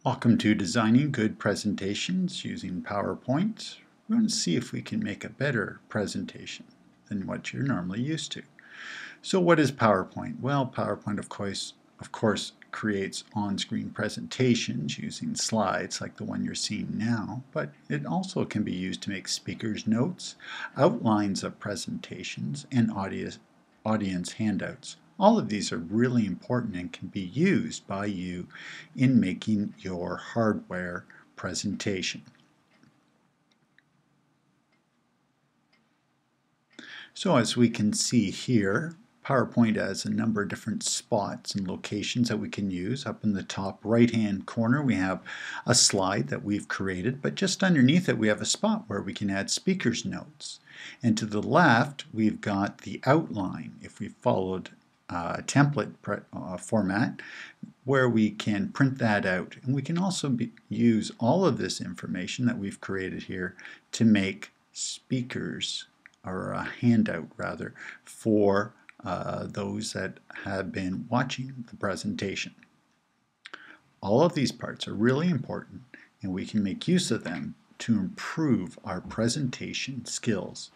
Welcome to Designing Good Presentations using PowerPoint. We're going to see if we can make a better presentation than what you're normally used to. So what is PowerPoint? Well, PowerPoint of course creates on-screen presentations using slides like the one you're seeing now, but it also can be used to make speakers' notes, outlines of presentations, and audience handouts. All of these are really important and can be used by you in making your hardware presentation. So as we can see here, PowerPoint has a number of different spots and locations that we can use. Up in the top right-hand corner we have a slide that we've created, but just underneath it we have a spot where we can add speakers notes. And to the left we've got the outline if we followed template format where we can print that out. And we can also use all of this information that we've created here to make speakers, or a handout rather, for those that have been watching the presentation. All of these parts are really important and we can make use of them to improve our presentation skills.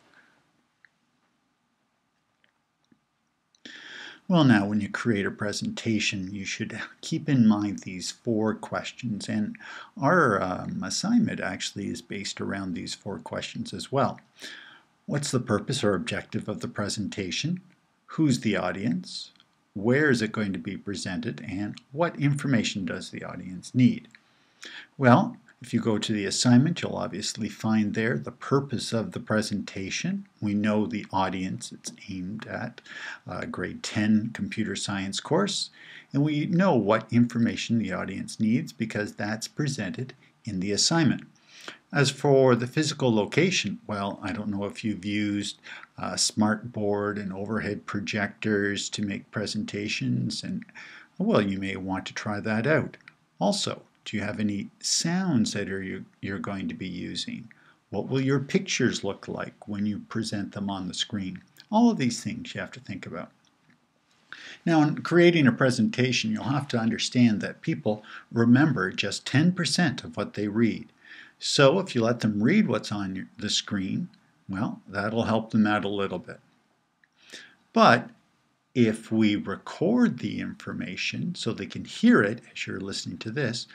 Well, now when you create a presentation you should keep in mind these 4 questions, and our assignment actually is based around these 4 questions as well. What's the purpose or objective of the presentation? Who's the audience? Where is it going to be presented? And what information does the audience need? Well, if you go to the assignment, you'll obviously find there the purpose of the presentation. We know the audience it's aimed at, grade 10 computer science course, and we know what information the audience needs because that's presented in the assignment. As for the physical location, well, I don't know if you've used smartboard and overhead projectors to make presentations, and well, you may want to try that out. Also, do you have any sounds that you're going to be using? What will your pictures look like when you present them on the screen? All of these things you have to think about. Now, in creating a presentation, you'll have to understand that people remember just 10% of what they read. So if you let them read what's on the screen, well, that'll help them out a little bit. But if we record the information so they can hear it as you're listening to this,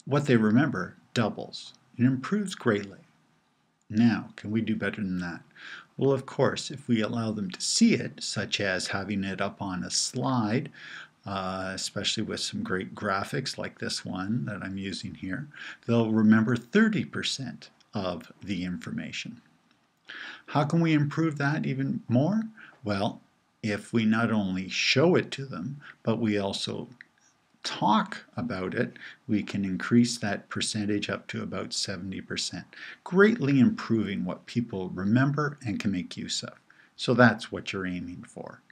what they remember doubles. It improves greatly. Now, can we do better than that? Well, of course, if we allow them to see it, such as having it up on a slide, especially with some great graphics like this one that I'm using here, they'll remember 30% of the information. How can we improve that even more? Well, if we not only show it to them, but we also talk about it, we can increase that percentage up to about 70%, greatly improving what people remember and can make use of. So that's what you're aiming for.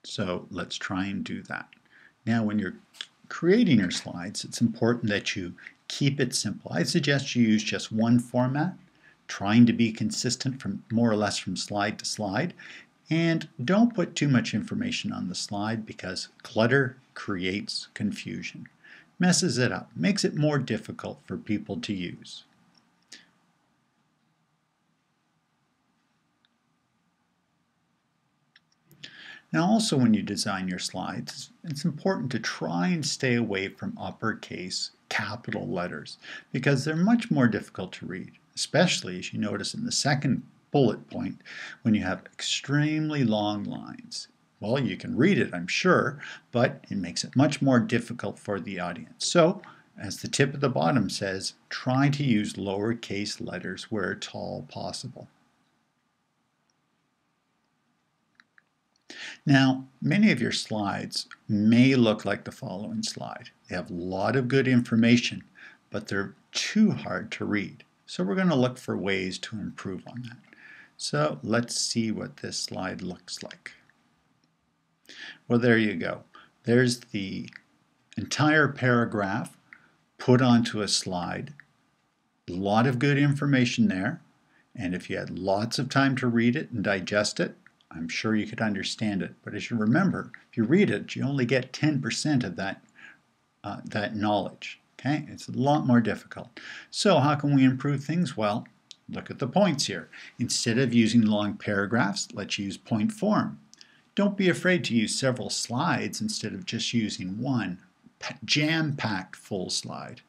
So let's try and do that. Now when you're creating your slides, it's important that you keep it simple. I suggest you use just one format, trying to be consistent from more or less from slide to slide, and don't put too much information on the slide because clutter creates confusion, messes it up, makes it more difficult for people to use. Now also when you design your slides, it's important to try and stay away from uppercase capital letters because they're much more difficult to read, especially as you notice in the second bullet point when you have extremely long lines. Well, you can read it, I'm sure, but it makes it much more difficult for the audience. So, as the tip at the bottom says, try to use lowercase letters where at all possible. Now, many of your slides may look like the following slide. They have a lot of good information, but they're too hard to read. So we're going to look for ways to improve on that. So let's see what this slide looks like. Well, there you go. There's the entire paragraph put onto a slide. A lot of good information there. And if you had lots of time to read it and digest it, I'm sure you could understand it. But as you remember, if you read it, you only get 10% of that knowledge. Okay, it's a lot more difficult. So how can we improve things? Well, look at the points here. Instead of using long paragraphs, let's use point form. Don't be afraid to use several slides instead of just using one jam-packed full slide.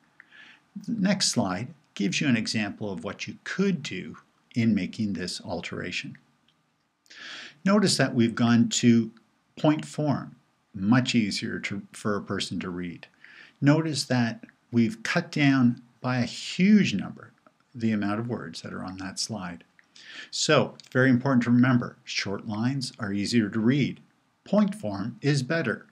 The next slide gives you an example of what you could do in making this alteration. Notice that we've gone to point form, much easier for a person to read. Notice that we've cut down by a huge number the amount of words that are on that slide. So it's very important to remember, short lines are easier to read. Point form is better.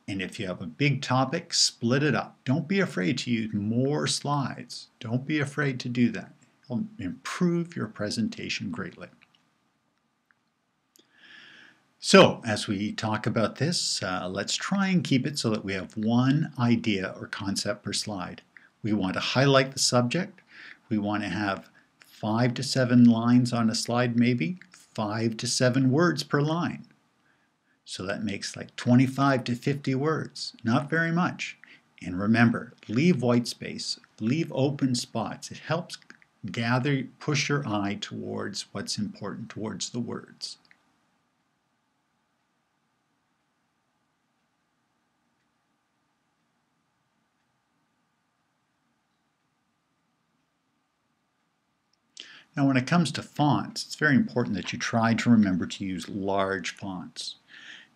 And if you have a big topic, split it up. Don't be afraid to use more slides. Don't be afraid to do that. It'll improve your presentation greatly. So as we talk about this, let's try and keep it so that we have one idea or concept per slide. We want to highlight the subject. We want to have 5 to 7 lines on a slide, maybe 5 to 7 words per line. So that makes like 25 to 50 words, not very much. And remember, leave white space, leave open spots. It helps push your eye towards what's important, towards the words. Now when it comes to fonts, it's very important that you try to remember to use large fonts.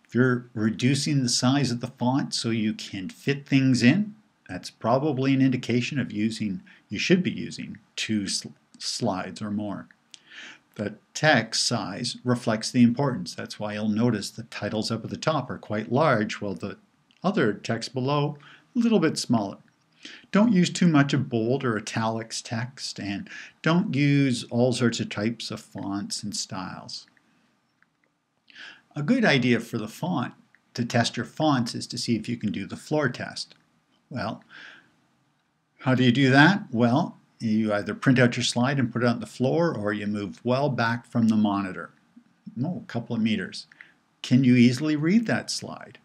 If you're reducing the size of the font so you can fit things in, that's probably an indication of you should be using 2 slides or more. The text size reflects the importance. That's why you'll notice the titles up at the top are quite large, while the other text below a little bit smaller. Don't use too much of bold or italics text, and don't use all sorts of types of fonts and styles. A good idea for the font to test your fonts is to see if you can do the floor test. Well, how do you do that? Well, you either print out your slide and put it on the floor, or you move well back from the monitor. A couple of meters. Can you easily read that slide?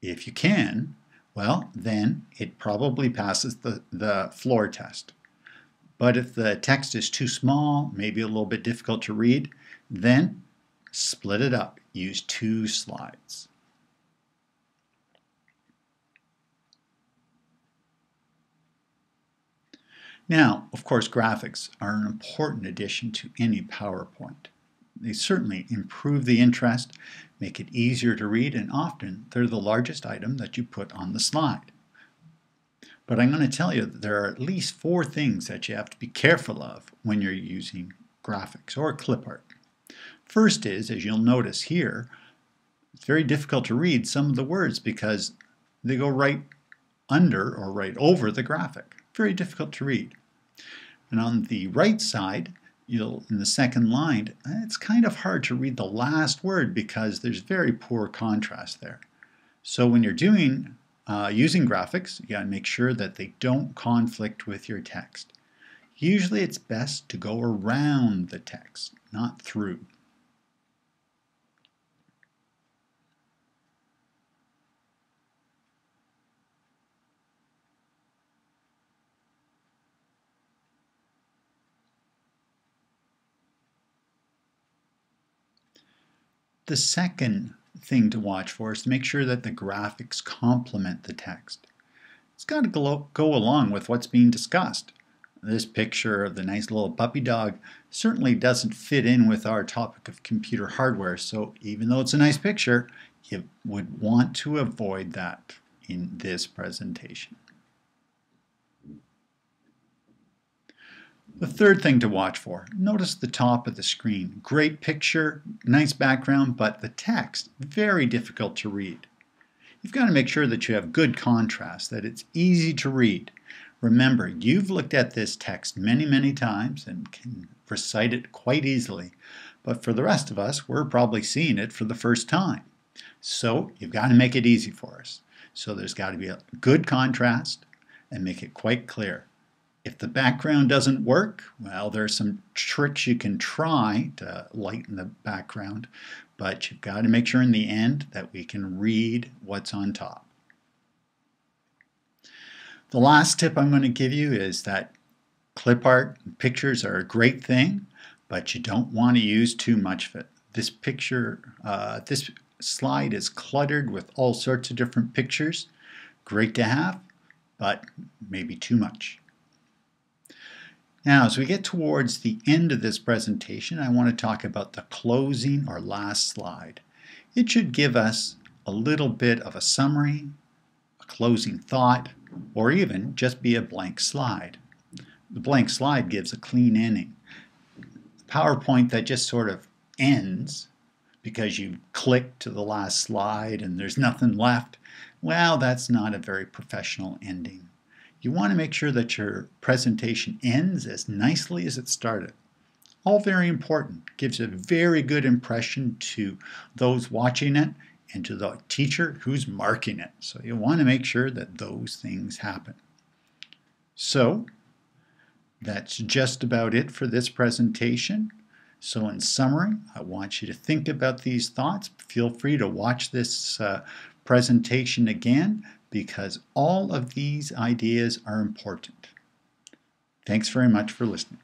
If you can, well, then it probably passes the floor test. But if the text is too small, maybe a little bit difficult to read, then split it up. Use 2 slides. Now, of course, graphics are an important addition to any PowerPoint. They certainly improve the interest, make it easier to read, and often they're the largest item that you put on the slide. But I'm going to tell you that there are at least 4 things that you have to be careful of when you're using graphics or clip art. First is, as you'll notice here, it's very difficult to read some of the words because they go right under or right over the graphic. Very difficult to read. And on the right side, in the second line, it's kind of hard to read the last word because there's very poor contrast there. So when you're using graphics, you got to make sure that they don't conflict with your text. Usually it's best to go around the text, not through. The second thing to watch for is to make sure that the graphics complement the text. It's got to go along with what's being discussed. This picture of the nice little puppy dog certainly doesn't fit in with our topic of computer hardware, so even though it's a nice picture, you would want to avoid that in this presentation. The third thing to watch for, notice the top of the screen. Great picture, nice background, but the text, very difficult to read. You've got to make sure that you have good contrast, that it's easy to read. Remember, you've looked at this text many, many times and can recite it quite easily. But for the rest of us, we're probably seeing it for the first time. So you've got to make it easy for us. So there's got to be a good contrast and make it quite clear. If the background doesn't work, well, there are some tricks you can try to lighten the background, but you've got to make sure in the end that we can read what's on top. The last tip I'm going to give you is that clip art and pictures are a great thing, but you don't want to use too much of it. This slide is cluttered with all sorts of different pictures. Great to have, but maybe too much. Now, as we get towards the end of this presentation, I want to talk about the closing or last slide. It should give us a little bit of a summary, a closing thought, or even just be a blank slide. The blank slide gives a clean ending. PowerPoint that just sort of ends because you click to the last slide and there's nothing left, well, that's not a very professional ending. You want to make sure that your presentation ends as nicely as it started. All very important. Gives a very good impression to those watching it and to the teacher who's marking it. So you want to make sure that those things happen. So that's just about it for this presentation. So in summary, I want you to think about these thoughts. Feel free to watch this presentation again, because all of these ideas are important. Thanks very much for listening.